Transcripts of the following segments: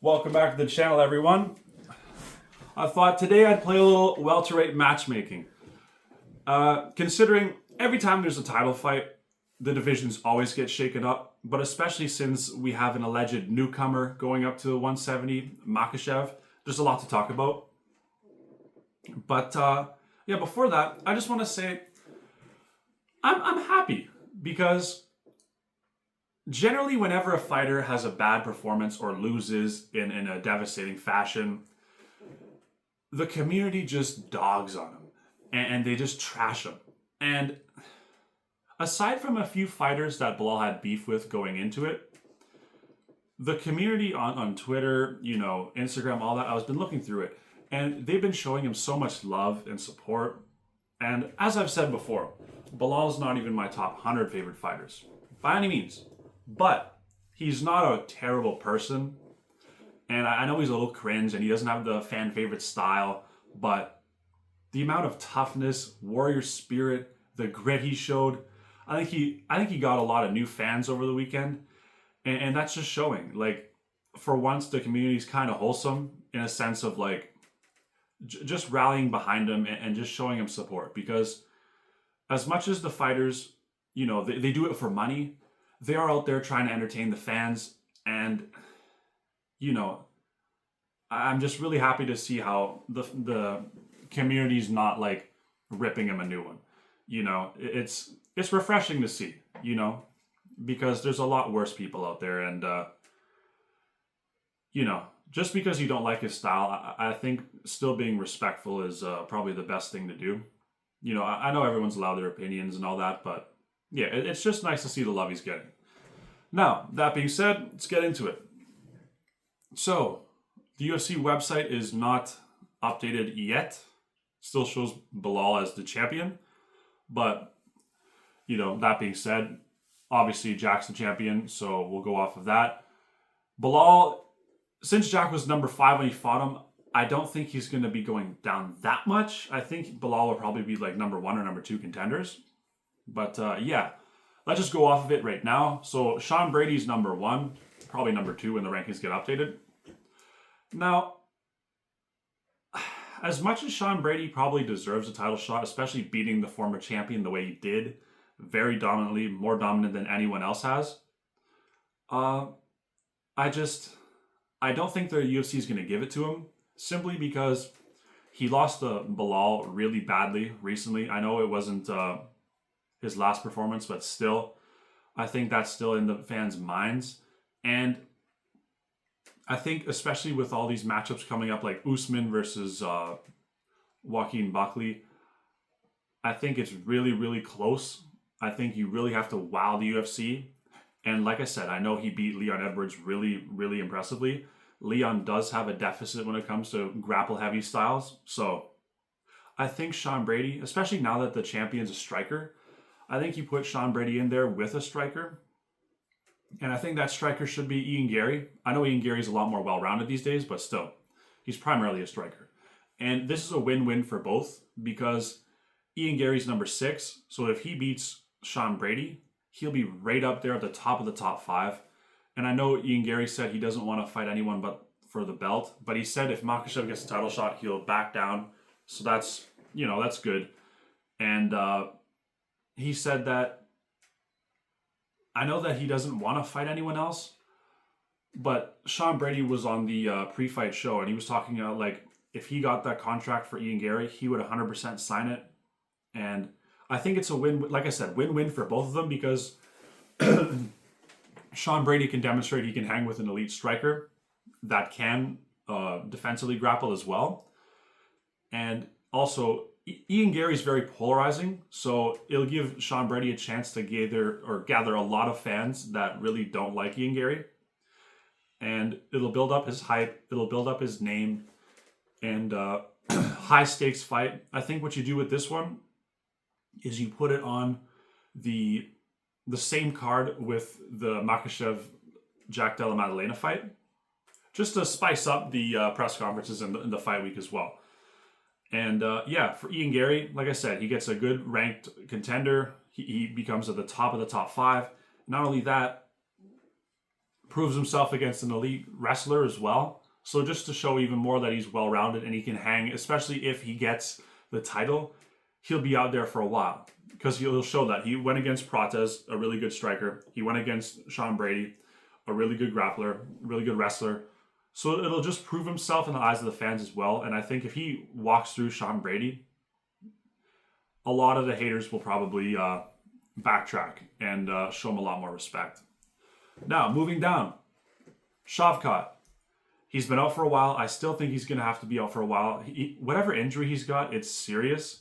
Welcome back to the channel, everyone. I thought today I'd play a little welterweight matchmaking. Considering every time there's a title fight, the divisions always get shaken up, but especially since we have an alleged newcomer going up to 170, Makhachev, there's a lot to talk about. But yeah, before that, I just want to say I'm happy because generally, whenever a fighter has a bad performance or loses in a devastating fashion, the community just dogs on him and they just trash him. And aside from a few fighters that Bilal had beef with going into it, the community on Twitter, Instagram, all that, I've been looking through it, and they've been showing him so much love and support. And as I've said before, Bilal's not even my top 100 favorite fighters by any means. But he's not a terrible person. And I know he's a little cringe and he doesn't have the fan favorite style, but the amount of toughness, warrior spirit, the grit he showed, I think he got a lot of new fans over the weekend. And that's just showing. Like, for once the community's kind of wholesome in a sense of like just rallying behind him and just showing him support. Because as much as the fighters, they do it for money, they are out there trying to entertain the fans. And I'm just really happy to see how the community's not like ripping him a new one. It's refreshing to see, because there's a lot worse people out there. And just because you don't like his style, I think still being respectful is probably the best thing to do. I know everyone's allowed their opinions and all that, but yeah, it's just nice to see the love he's getting. Now, that being said, let's get into it. So, the UFC website is not updated yet. Still shows Bilal as the champion. But, that being said, obviously Jack's the champion, so we'll go off of that. Bilal, since Jack was number 5 when he fought him, I don't think he's going to be going down that much. I think Bilal will probably be like number 1 or number 2 contenders. But yeah, let's just go off of it right now. So Sean Brady's number 1, probably number 2 when the rankings get updated. Now, as much as Sean Brady probably deserves a title shot, especially beating the former champion the way he did, very dominantly, more dominant than anyone else has, I don't think the UFC is going to give it to him, simply because he lost to Bilal really badly recently. I know it wasn't his last performance, but still, I think that's still in the fans' minds. And I think especially with all these matchups coming up, like Usman versus Joaquin Buckley, I think it's really, really close. I think you really have to wow the UFC. And like I said, I know he beat Leon Edwards really, really impressively. Leon does have a deficit when it comes to grapple-heavy styles. So I think Sean Brady, especially now that the champion's a striker, I think you put Sean Brady in there with a striker. And I think that striker should be Ian Gary. I know Ian Gary's a lot more well-rounded these days, but still, he's primarily a striker. And this is a win-win for both because Ian Gary's number 6. So if he beats Sean Brady, he'll be right up there at the top of the top 5. And I know Ian Gary said he doesn't want to fight anyone but for the belt. But he said if Makhachev gets a title shot, he'll back down. So that's good. And he said that I know that he doesn't want to fight anyone else, but Sean Brady was on the pre-fight show and he was talking about like if he got that contract for Ian Gary, he would 100% sign it. And I think it's a win, like I said, win-win for both of them because Sean Brady can demonstrate he can hang with an elite striker that can defensively grapple as well. And also, Ian Gary's very polarizing, so it'll give Sean Brady a chance to gather a lot of fans that really don't like Ian Gary. And it'll build up his hype, it'll build up his name, and high stakes fight. I think what you do with this one is you put it on the same card with the Makhachev Jack Della Maddalena fight, just to spice up the press conferences in the fight week as well. And yeah, for Ian Gary, like I said, he gets a good ranked contender. He becomes at the top of the top 5. Not only that, proves himself against an elite wrestler as well. So just to show even more that he's well-rounded and he can hang, especially if he gets the title, he'll be out there for a while. Because he'll show that. He went against Prates, a really good striker. He went against Sean Brady, a really good grappler, really good wrestler. So it'll just prove himself in the eyes of the fans as well. And I think if he walks through Sean Brady, a lot of the haters will probably backtrack and show him a lot more respect. Now, moving down, Shavkat. He's been out for a while. I still think he's going to have to be out for a while. Whatever injury he's got, it's serious.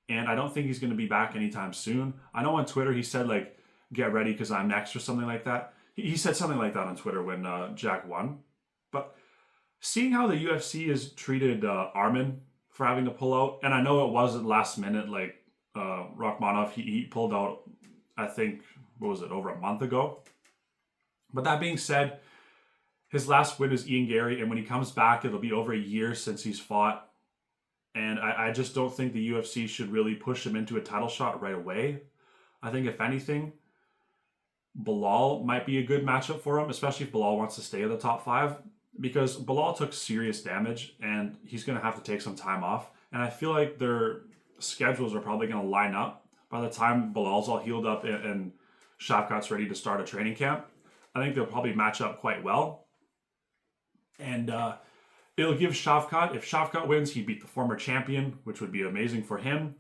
And I don't think he's going to be back anytime soon. I know on Twitter he said, like, get ready because I'm next or something like that. He said something like that on Twitter when Jack won. But seeing how the UFC has treated Armin for having to pull out, and I know it wasn't last minute, like Rachmanov, he pulled out, I think, what was it, over a month ago? But that being said, his last win is Ian Gary, and when he comes back, it'll be over a year since he's fought. And I just don't think the UFC should really push him into a title shot right away. I think if anything, Bilal might be a good matchup for him, especially if Bilal wants to stay in the top 5, because Bilal took serious damage and he's going to have to take some time off. And I feel like their schedules are probably going to line up by the time Bilal's all healed up and Shavkat's ready to start a training camp. I think they'll probably match up quite well. And it'll give Shavkat, if Shavkat wins, he beat the former champion, which would be amazing for him.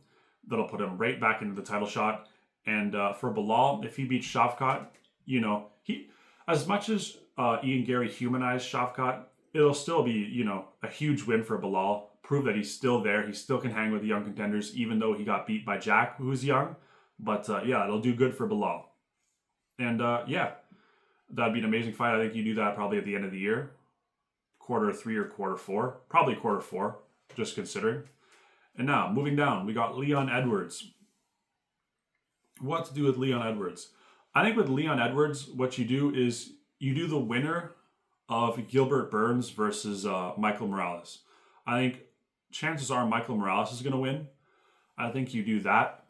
That'll put him right back into the title shot. And for Bilal, if he beats Shavkat, you know, he, as much as Ian Gary humanized Shavkat, it'll still be, you know, a huge win for Bilal. Prove that he's still there. He still can hang with the young contenders, even though he got beat by Jack, who's young. But yeah, it'll do good for Bilal. And yeah, that'd be an amazing fight. I think you do that probably at the end of the year. Q3 or Q4. Probably Q4, just considering. And now, moving down, we got Leon Edwards. What to do with Leon Edwards? I think with Leon Edwards, what you do is you do the winner of Gilbert Burns versus Michael Morales. I think chances are Michael Morales is going to win. I think you do that.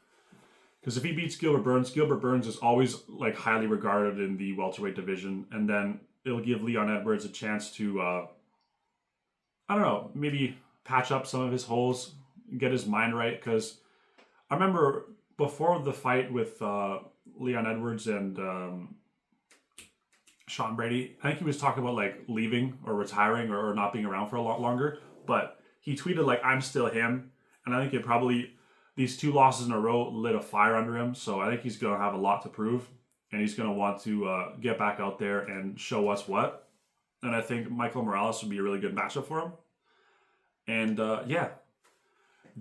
Because if he beats Gilbert Burns is always like highly regarded in the welterweight division. And then it'll give Leon Edwards a chance to, I don't know, maybe patch up some of his holes, get his mind right. Because I remember before the fight with Leon Edwards and Sean Brady, I think he was talking about like leaving or retiring or not being around for a lot longer. But he tweeted like, I'm still him. And I think it probably, these 2 losses in a row lit a fire under him. So I think he's going to have a lot to prove. And he's going to want to get back out there and show us what. And I think Michael Morales would be a really good matchup for him. And yeah,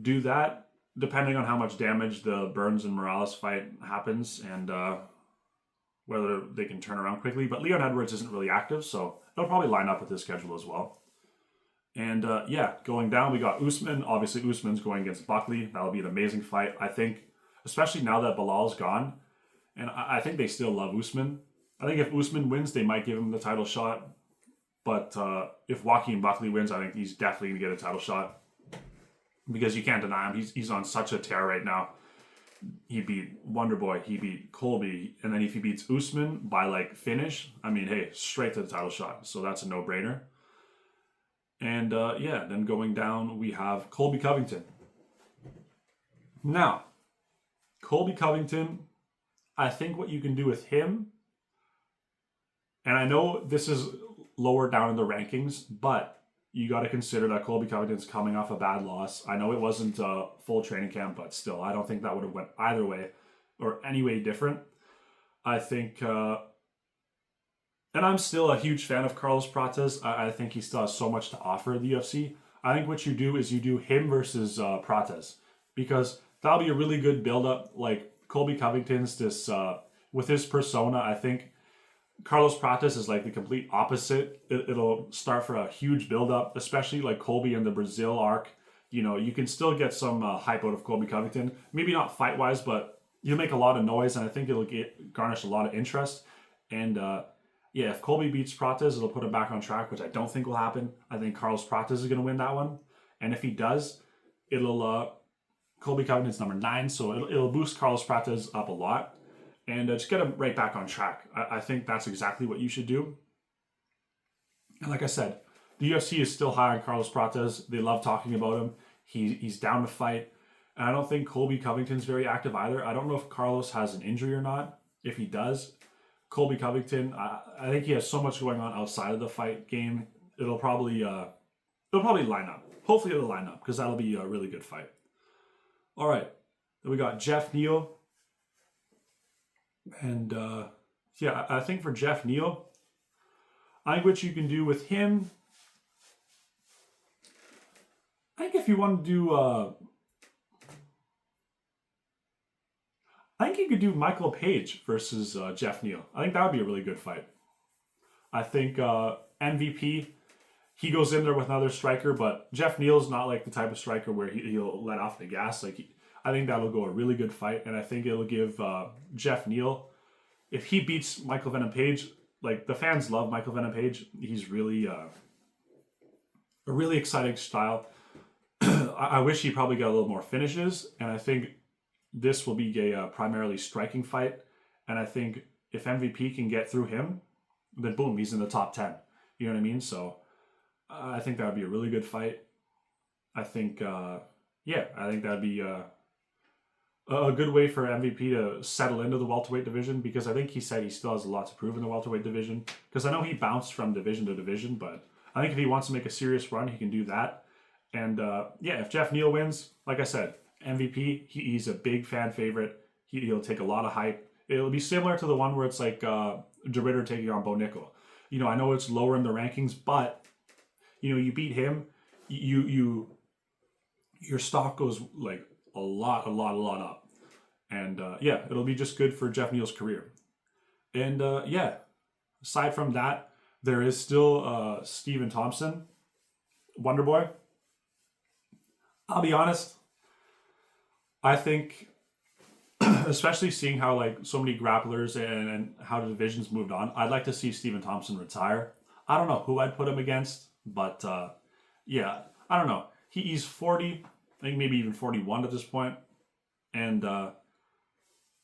do that depending on how much damage the Burns and Morales fight happens and whether they can turn around quickly. But Leon Edwards isn't really active, so it'll probably line up with his schedule as well. And yeah, going down, we got Usman. Obviously, Usman's going against Buckley. That'll be an amazing fight. I think, especially now that Bilal's gone, and I think they still love Usman. I think if Usman wins, they might give him the title shot. But if Joaquin Buckley wins, I think he's definitely going to get a title shot. Because you can't deny him. He's on such a tear right now. He beat Wonderboy. He beat Colby. And then if he beats Usman by like finish, I mean, hey, straight to the title shot. So that's a no-brainer. And yeah, then going down, we have Colby Covington. Now, Colby Covington, I think what you can do with him, and I know this is lower down in the rankings, but you got to consider that Colby Covington's coming off a bad loss. I know it wasn't a full training camp, but still, I don't think that would have went either way or any way different. I think, and I'm still a huge fan of Carlos Prates. I think he still has so much to offer the UFC. I think what you do is you do him versus Prates, because that'll be a really good build-up. Like Colby Covington's this, with his persona, I think Carlos Prates is like the complete opposite. It'll start for a huge build-up, especially like Colby in the Brazil arc. You know, you can still get some hype out of Colby Covington. Maybe not fight-wise, but you'll make a lot of noise, and I think it'll garnish a lot of interest. And yeah, if Colby beats Prates, it'll put him back on track, which I don't think will happen. I think Carlos Prates is going to win that one. And if he does, it'll Colby Covington's number 9, so it'll boost Carlos Prates up a lot. And just get him right back on track. I think that's exactly what you should do. like I said, the UFC is still high on Carlos Prates. They love talking about him. He's down to fight. And I don't think Colby Covington's very active either. I don't know if Carlos has an injury or not. If he does, Colby Covington, I think he has so much going on outside of the fight game. It'll probably line up. Hopefully it'll line up because that'll be a really good fight. All right, then we got Jeff Neal, and yeah, I think for Jeff Neal, I think what you can do with him, I think if you want to do, I think you could do Michael Page versus Jeff Neal. I think that would be a really good fight. I think MVP, he goes in there with another striker, but Jeff Neal's not like the type of striker where he'll let off the gas. I think that'll go a really good fight, and I think it'll give Jeff Neal, if he beats Michael Venom Page, like the fans love Michael Venom Page. He's really a really exciting style. I wish he probably got a little more finishes, and I think this will be a primarily striking fight. And I think if MVP can get through him, then boom, he's in the top 10. You know what I mean? So I think that would be a really good fight. I think, I think that'd be a good way for MVP to settle into the welterweight division, because I think he said he still has a lot to prove in the welterweight division. Because I know he bounced from division to division, but I think if he wants to make a serious run, he can do that. And if Jeff Neal wins, like I said, MVP, he's a big fan favorite. He'll take a lot of hype. It'll be similar to the one where it's like DeRitter taking on Bo Nickel. You know, I know it's lower in the rankings, but you know, you beat him, your stock goes like a lot up. And it'll be just good for Jeff Neal's career. And aside from that, there is still Stephen Thompson, Wonder Boy. I'll be honest, I think, especially seeing how like so many grapplers and how the divisions moved on, I'd like to see Stephen Thompson retire. I don't know who I'd put him against, but I don't know. He's 40, I think maybe even 41 at this point. And I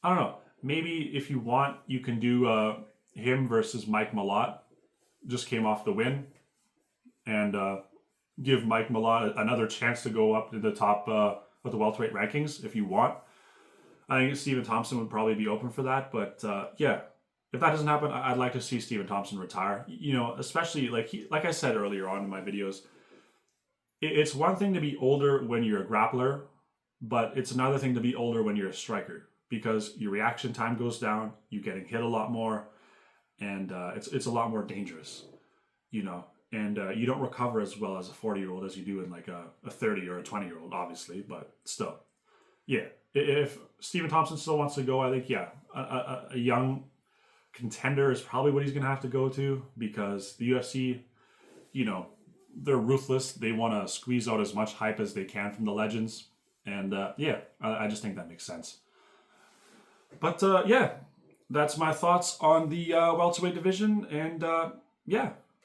don't know. Maybe if you want, you can do him versus Mike Malott. Just came off the win. And give Mike Malott another chance to go up to the top of the welterweight rankings if you want. I think Stephen Thompson would probably be open for that. But if that doesn't happen, I'd like to see Stephen Thompson retire. You know, especially like I said earlier on in my videos, it's one thing to be older when you're a grappler, but it's another thing to be older when you're a striker, because your reaction time goes down, you're getting hit a lot more, and it's a lot more dangerous, you know. And you don't recover as well as a 40-year-old as you do in like a 30 or a 20-year-old, obviously, but still. Yeah, if Stephen Thompson still wants to go, I think, a young contender is probably what he's going to have to go to, because the UFC, you know, they're ruthless. They want to squeeze out as much hype as they can from the legends. And I just think that makes sense. But that's my thoughts on the welterweight division. And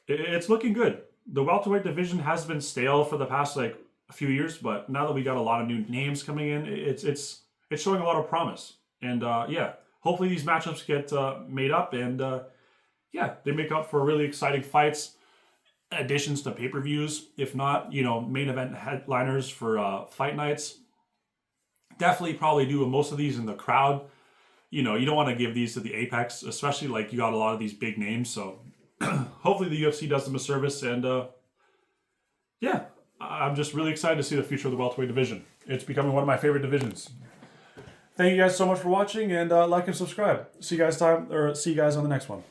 it's looking good. The welterweight division has been stale for the past like a few years, but now that we got a lot of new names coming in, it's showing a lot of promise. And hopefully these matchups get made up, and they make up for really exciting fights, additions to pay-per-views. If not, you know, main event headliners for fight nights. Definitely probably do most of these in the crowd. You know, you don't want to give these to the Apex, especially like you got a lot of these big names. So hopefully the UFC does them a service. And I'm just really excited to see the future of the welterweight division. It's becoming one of my favorite divisions. Thank you guys so much for watching, and like and subscribe. See you guys on the next one.